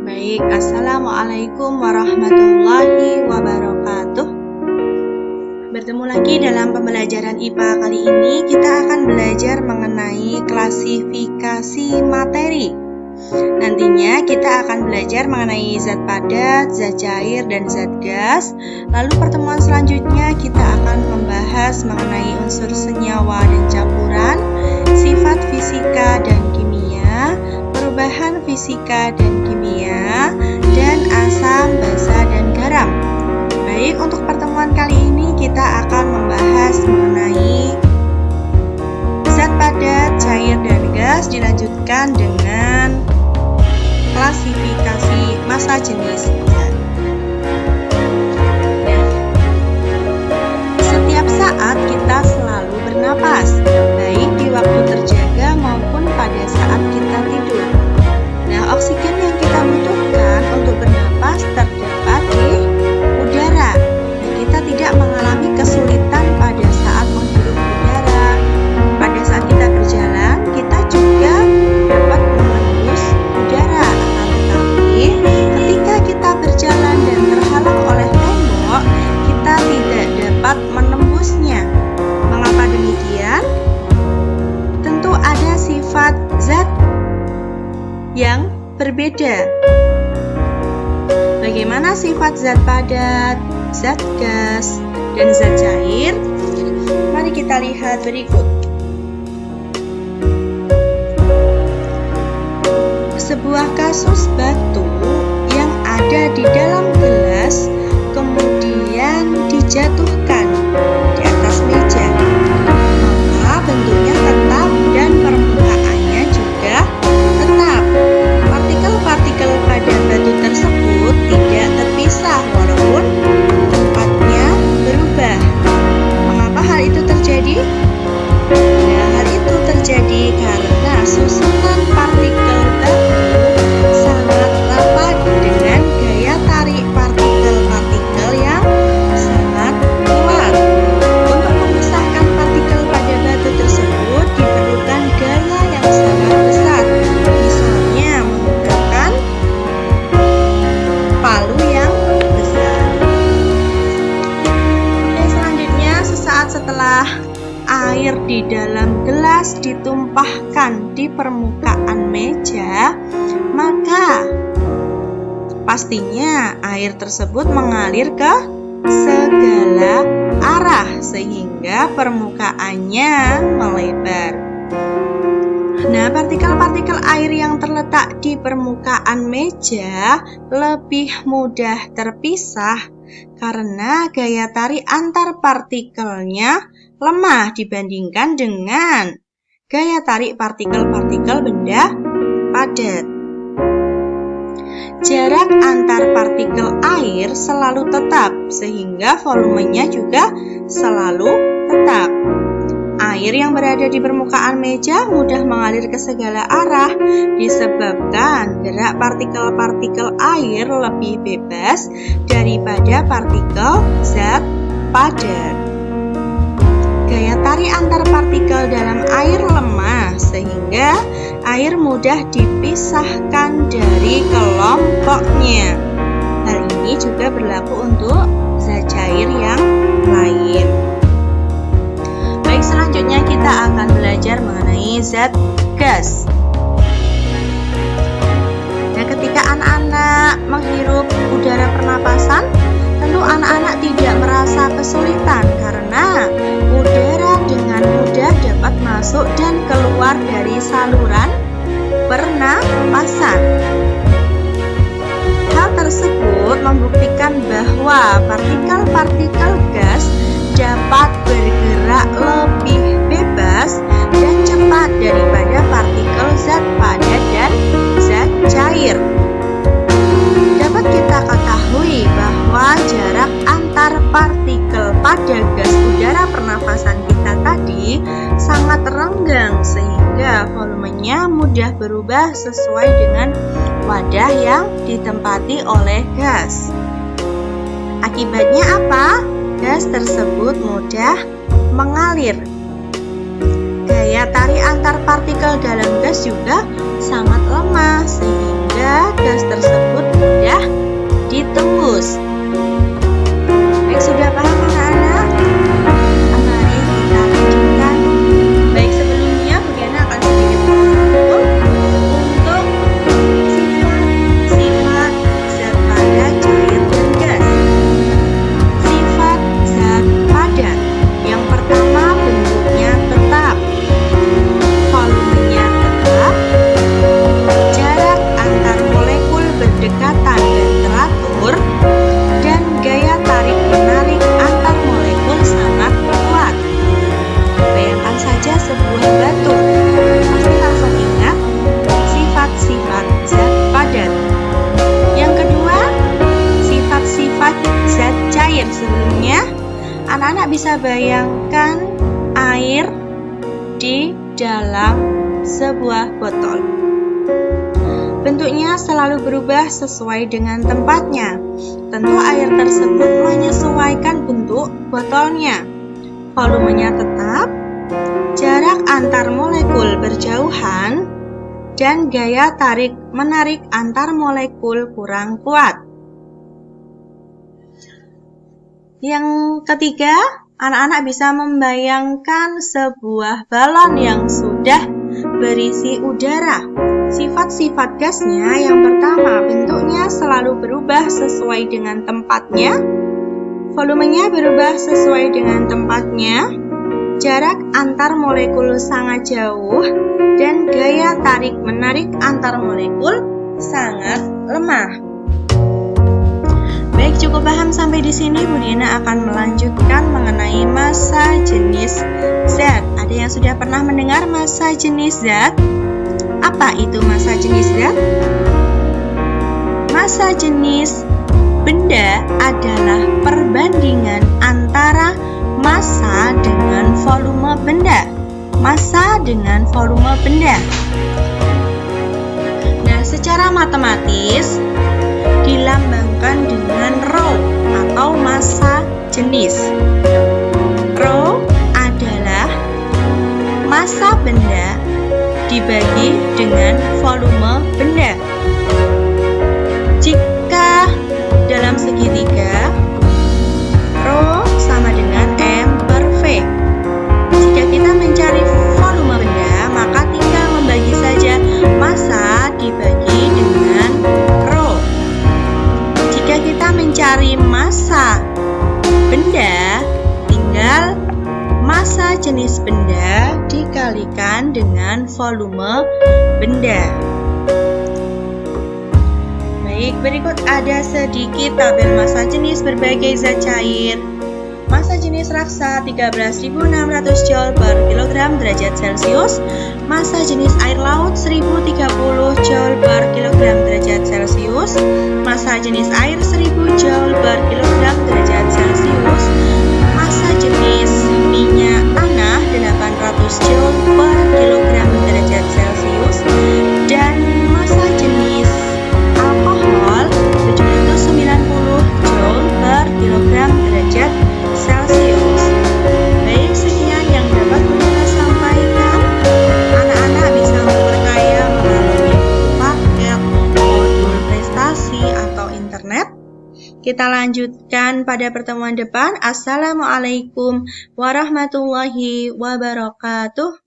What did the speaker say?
Baik, Assalamualaikum warahmatullahi wabarakatuh. Bertemu lagi dalam pembelajaran IPA kali ini. Kita akan belajar mengenai klasifikasi materi. Nantinya kita akan belajar mengenai zat padat, zat cair, dan zat gas. Lalu pertemuan selanjutnya kita akan membahas mengenai unsur senyawa dan campuran, sifat fisika dan kimia, perubahan fisika dan kimia, dan asam, basa, dan garam. Baik, untuk pertemuan kali ini kita akan membahas mengenai zat padat, cair, dan gas, dilanjutkan dengan klasifikasi massa jenis zat. Setiap saat kita selalu bernapas, baik di waktu terjaga maupun pada saat kita tidur. Nah, oksigen yang kita butuhkan untuk bernapas terdapat di udara. Nah, kita tidak mengalami kesulitan pada saat menghirup udara. Pada saat kita berjalan, kita juga dapat menembus udara. Tetapi ketika kita berjalan dan terhalang oleh tembok, kita tidak dapat menembusnya. Mengapa demikian? Tentu ada sifat zat yang berbeda. Bagaimana sifat zat padat, zat gas, dan zat cair? Mari kita lihat berikut. Sebuah kasus batu yang ada di dalam gelas kemudian dijatuhkan di atas meja. Maka bentuknya tetap dan permukaannya juga tetap. Partikel-partikel pada batu tersebut tidak terpisah walaupun tempatnya berubah. Mengapa hal itu terjadi? Nah, hal itu terjadi karena susunan partikel batu sangat rapat dengan gaya tarik partikel-partikel yang sangat kuat. Untuk memisahkan partikel pada batu tersebut diperlukan gaya yang sangat besar. Misalnya menggunakan palu yang besar. Dan selanjutnya, sesaat setelah air di dalam gelas ditumpahkan di permukaan meja, maka pastinya air tersebut mengalir ke segala arah sehingga permukaannya melebar. Nah, partikel-partikel air yang terletak di permukaan meja lebih mudah terpisah karena gaya tarik antar partikelnya lemah dibandingkan dengan gaya tarik partikel-partikel benda padat. Jarak antar partikel air selalu tetap sehingga volumenya juga selalu tetap. Air yang berada di permukaan meja mudah mengalir ke segala arah disebabkan gerak partikel-partikel air lebih bebas daripada partikel zat padat. Gaya tarik antar partikel dalam air lemah sehingga air mudah dipisahkan dari kelompoknya. Hal ini juga berlaku untuk zat cair yang lain. Baik, selanjutnya kita akan belajar mengenai zat gas. Nah, ketika anak-anak menghirup udara pernapasan, tentu anak-anak tidak merasa kesulitan karena udara dengan mudah dapat masuk dan keluar dari saluran pernapasan. Hal tersebut membuktikan bahwa partikel-partikel gas dapat bergerak lebih bebas dan cepat daripada partikel zat padat dan zat cair. Dapat kita ketahui bahwa jarak antar partikel pada gas udara pernafasan kita tadi sangat renggang sehingga volumenya mudah berubah sesuai dengan wadah yang ditempati oleh gas. Akibatnya apa? Gas tersebut mudah mengalir. gaya tarik antar partikel dalam gas juga sangat lemah, sehingga gas tersebut mudah ditembus. Baik, sudah paham anak-anak? Mari kita lanjutkan. Baik, sebelumnya Bu Diana akan sedikit merangkum untuk sifat-sifat zat padat, cair, dan gas. Sifat zat padat. Yang pertama, bentuknya tetap, volumenya tetap, jarak antar molekul berdekatan dan teratur, dan gaya tarik-menarik antar molekul sangat kuat. Bayangkan saja sebuah batu, pasti langsung ingat sifat-sifat zat padat. Yang kedua, sifat-sifat zat cair. Sebelumnya, anak-anak bisa bayangkan air di dalam sebuah botol. Bentuknya selalu berubah sesuai dengan tempatnya. Tentu air tersebut menyesuaikan bentuk botolnya. Volumenya tetap, jarak antar molekul berjauhan, dan gaya tarik-menarik antar molekul kurang kuat. Yang ketiga, anak-anak bisa membayangkan sebuah balon yang sudah berisi udara. Sifat-sifat gasnya, yang pertama, bentuknya selalu berubah sesuai dengan tempatnya, volumenya berubah sesuai dengan tempatnya, jarak antar molekul sangat jauh, dan gaya tarik-menarik antar molekul sangat lemah. Baik, cukup paham sampai di sini. Bu Diana akan melanjutkan mengenai massa jenis zat. Ada yang sudah pernah mendengar massa jenis zat? Apa itu massa jenis zat? Massa jenis benda adalah perbandingan antara massa dengan volume benda. Massa dengan volume benda. Nah, secara matematis dilambangkan dengan rho atau massa jenis. Rho adalah massa benda dibagi dengan volume benda. Jika dalam segitiga, rho sama dengan M per V. Jika kita mencari volume benda, maka tinggal membagi saja massa dibagi dengan rho. Jika kita mencari massa benda, tinggal massa jenis benda dikalikan dengan volume benda. Baik, berikut ada sedikit tabel massa jenis berbagai zat cair. Massa jenis raksa 13.600 Joule per kilogram derajat Celcius. Massa jenis air laut 1030 Joule per kilogram derajat Celcius. Massa jenis air 1000 Joule per kilogram derajat Celcius. Massa jenis minyak tanah 800 Joule per kilogram derajat Celcius. Dan massa jenis alkohol 790 Joule per kilogram derajat Celcius. Baik, sekian yang dapat kita sampaikan. Anak-anak bisa memperkaya melalui paket modul prestasi atau internet. Kita lanjutkan pada pertemuan depan. Assalamualaikum warahmatullahi wabarakatuh.